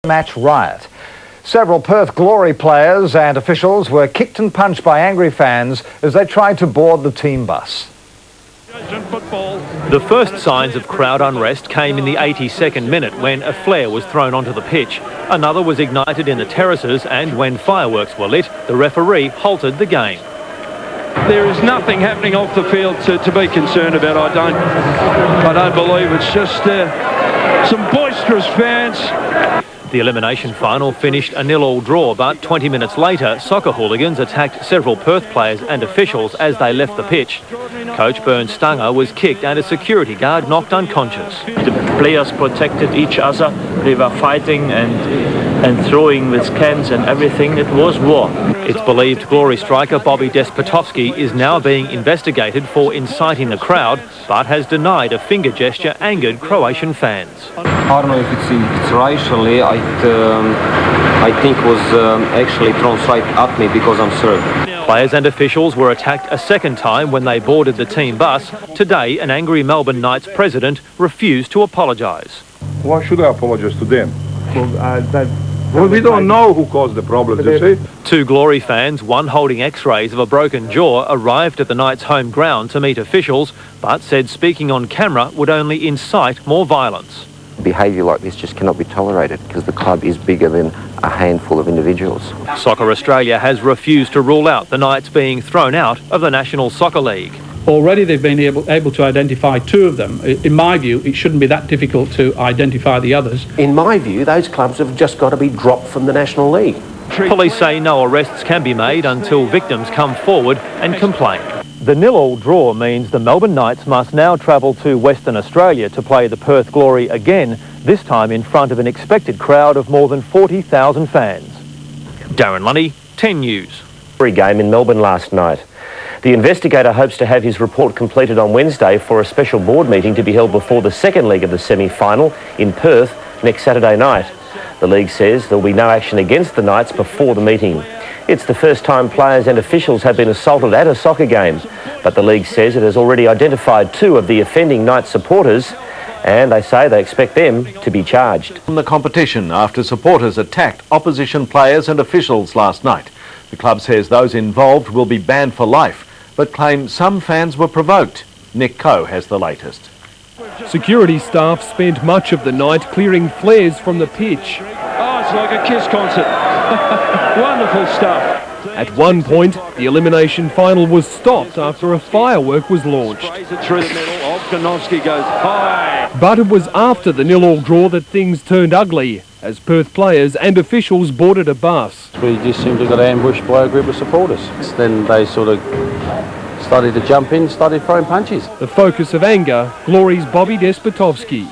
Match riot. Several Perth Glory players and officials were kicked and punched by angry fans as they tried to board the team bus. The first signs of crowd unrest came in the 82nd minute when a flare was thrown onto the pitch. Another was ignited in the terraces, and when fireworks were lit, the referee halted the game. There is nothing happening off the field to be concerned about. I don't believe it's just some boisterous fans. The elimination final finished a 0-0 draw, but 20 minutes later, soccer hooligans attacked several Perth players and officials as they left the pitch. Coach Bernd Stanger was kicked and a security guard knocked unconscious. The players protected each other. They were fighting and throwing with cans and everything. It was war. It's believed Glory striker Bobby Despotovski is now being investigated for inciting the crowd, but has denied a finger gesture angered Croatian fans. I don't know if it's racially. I think was actually thrown straight at me because I'm Serb. Players and officials were attacked a second time when they boarded the team bus. Today, an angry Melbourne Knights president refused to apologise. Why should I apologise to them? Well, we don't know who caused the problem, you see. Two Glory fans, one holding x-rays of a broken jaw, arrived at the Knights' home ground to meet officials, but said speaking on camera would only incite more violence. Behaviour like this just cannot be tolerated because the club is bigger than a handful of individuals. Soccer Australia has refused to rule out the Knights being thrown out of the National Soccer League. Already they've been able to identify two of them. In my view, it shouldn't be that difficult to identify the others. In my view, those clubs have just got to be dropped from the National League. Police say no arrests can be made until victims come forward and complain. The 0-0 draw means the Melbourne Knights must now travel to Western Australia to play the Perth Glory again, this time in front of an expected crowd of more than 40,000 fans. Darren Lunny, 10 News. Game in Melbourne last night. The investigator hopes to have his report completed on Wednesday for a special board meeting to be held before the second leg of the semi-final in Perth next Saturday night. The league says there will be no action against the Knights before the meeting. It's the first time players and officials have been assaulted at a soccer game, but the league says it has already identified two of the offending Knights supporters, and they say they expect them to be charged. The competition after supporters attacked opposition players and officials last night. The club says those involved will be banned for life, but claim some fans were provoked. Nick Coe has the latest. Security staff spent much of the night clearing flares from the pitch. Oh, it's like a Kiss concert. Wonderful stuff. At one point, the elimination final was stopped after a firework was launched. Through the middle, Despotovski goes high. But it was after the 0-0 draw that things turned ugly, as Perth players and officials boarded a bus. We just seemed to got ambushed by a group of supporters. Then they sort of started to jump in, started throwing punches. The focus of anger, Glory's Bobby Despotovski.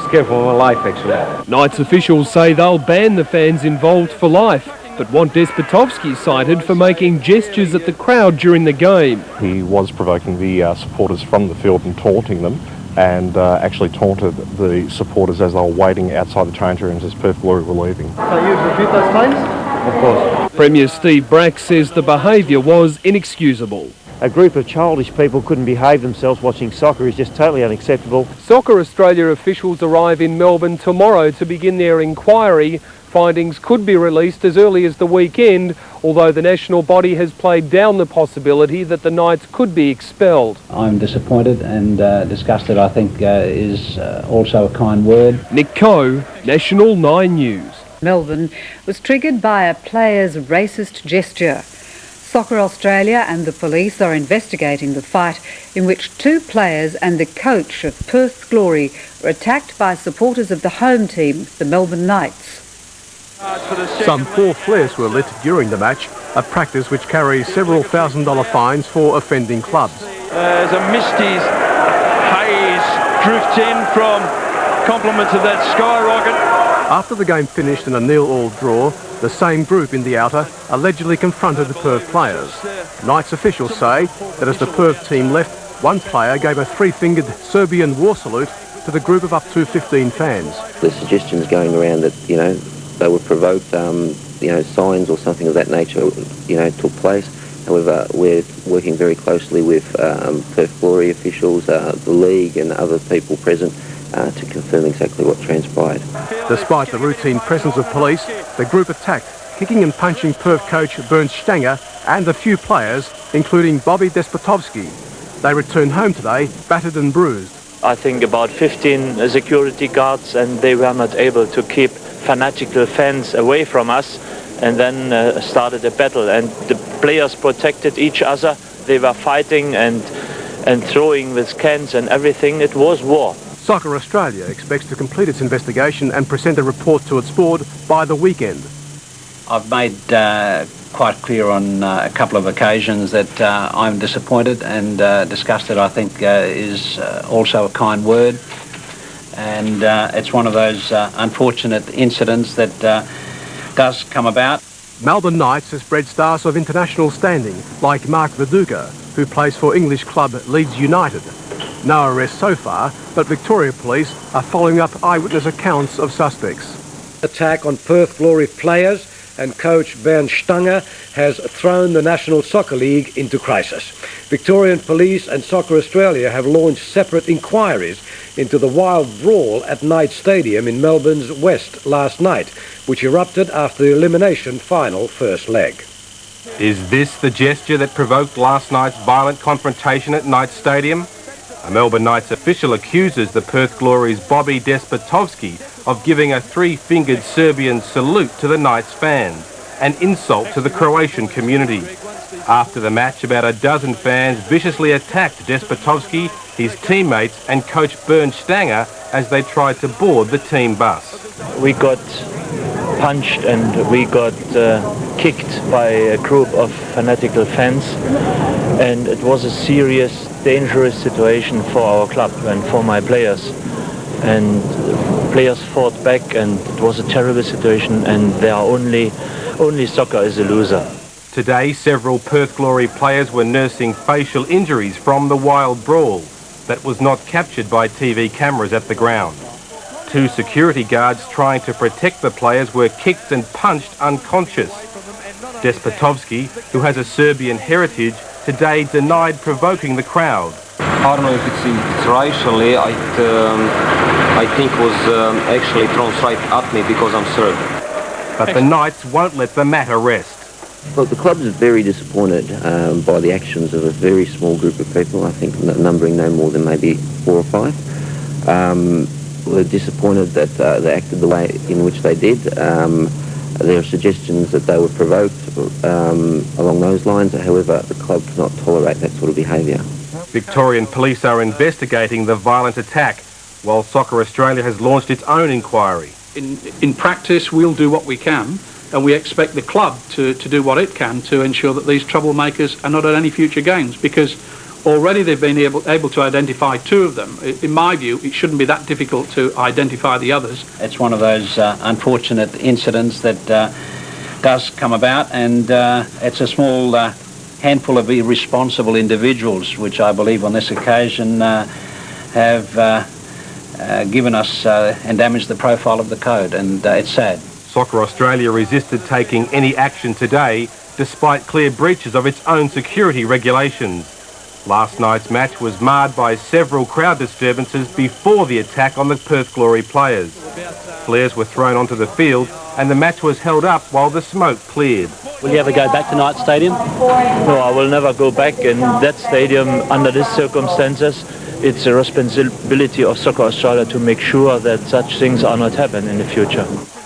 Scared for my life, actually. Knights officials say they'll ban the fans involved for life, but want Despotovski cited for making gestures at the crowd during the game. He was provoking the supporters from the field and taunting them, and actually taunted the supporters as they were waiting outside the change rooms as Perth Glory were leaving. So you refute those claims? Of course. Premier Steve Brack says the behaviour was inexcusable. A group of childish people couldn't behave themselves watching soccer is just totally unacceptable. Soccer Australia officials arrive in Melbourne tomorrow to begin their inquiry. Findings could be released as early as the weekend, although the national body has played down the possibility that the Knights could be expelled. I'm disappointed and disgusted, I think, is also a kind word. Nick Coe, National 9 News. Melbourne was triggered by a player's racist gesture. Soccer Australia and the police are investigating the fight in which two players and the coach of Perth Glory were attacked by supporters of the home team, the Melbourne Knights. Some 4 flares were lit during the match, a practice which carries several $1,000 fines for offending clubs. As a misty haze drifts in from compliments of that skyrocket. After the game finished in a 0-0 draw, the same group in the outer allegedly confronted the Perth players. Knights officials say that as the Perth team left, one player gave a 3-fingered Serbian war salute to the group of up to 15 fans. The suggestions going around that, they would provoke, signs or something of that nature, took place. However, we're working very closely with Perth Glory officials, the league and other people present to confirm exactly what transpired. Despite the routine presence of police, the group attacked, kicking and punching Perth coach Bernd Stanger and a few players, including Bobby Despotovski. They returned home today, battered and bruised. I think about 15 security guards, and they were not able to keep fanatical fans away from us, and then started a battle, and the players protected each other. They were fighting and throwing with cans and everything. It was war. Soccer Australia expects to complete its investigation and present a report to its board by the weekend. I've made quite clear on a couple of occasions that I'm disappointed, and disgusted, I think, is also a kind word. And it's one of those unfortunate incidents that does come about. Melbourne Knights has bred stars of international standing, like Mark Viduka, who plays for English club Leeds United. No arrests so far, but Victoria Police are following up eyewitness accounts of suspects. Attack on Perth Glory players and coach Bernd Stanger has thrown the National Soccer League into crisis. Victorian Police and Soccer Australia have launched separate inquiries into the wild brawl at Knights Stadium in Melbourne's west last night, which erupted after the elimination final first leg. Is this the gesture that provoked last night's violent confrontation at Knights Stadium? A Melbourne Knights official accuses the Perth Glory's Bobby Despotovski of giving a three-fingered Serbian salute to the Knights fans, an insult to the Croatian community. After the match, about a dozen fans viciously attacked Despotovski, his teammates and coach Bernd Stanger as they tried to board the team bus. We got punched and we got kicked by a group of fanatical fans, and it was a serious, dangerous situation for our club and for my players. And players fought back, and it was a terrible situation, and there are only soccer is a loser. Today, several Perth Glory players were nursing facial injuries from the wild brawl that was not captured by TV cameras at the ground. Two security guards trying to protect the players were kicked and punched unconscious. Despotovski, who has a Serbian heritage, today denied provoking the crowd. I don't know if it's racially. I think was actually thrown straight at me because I'm Serb. But the Knights won't let the matter rest. Well, the club's very disappointed by the actions of a very small group of people, I think numbering no more than maybe 4 or 5. We're disappointed that they acted the way in which they did. There are suggestions that they were provoked along those lines. However, the club cannot tolerate that sort of behaviour. Victorian police are investigating the violent attack, while Soccer Australia has launched its own inquiry. In practice, we'll do what we can, and we expect the club to do what it can to ensure that these troublemakers are not at any future games, because already they've been able to identify 2 of them. In my view, it shouldn't be that difficult to identify the others. It's one of those unfortunate incidents that does come about, and it's a small handful of irresponsible individuals, which I believe on this occasion have given us and damaged the profile of the code, and it's sad. Soccer Australia resisted taking any action today, despite clear breaches of its own security regulations. Last night's match was marred by several crowd disturbances before the attack on the Perth Glory players. Flares were thrown onto the field and the match was held up while the smoke cleared. Will you ever go back to Knights Stadium? No, I will never go back in that stadium under these circumstances. It's a responsibility of Soccer Australia to make sure that such things are not happening in the future.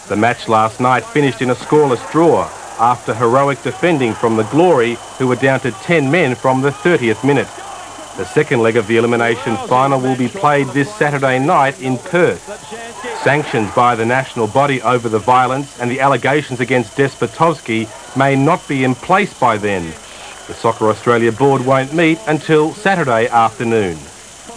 The match last night finished in a scoreless draw after heroic defending from the Glory, who were down to 10 men from the 30th minute. The second leg of the elimination final will be played this Saturday night in Perth. Sanctions by the national body over the violence and the allegations against Despotovski may not be in place by then. The Soccer Australia board won't meet until Saturday afternoon.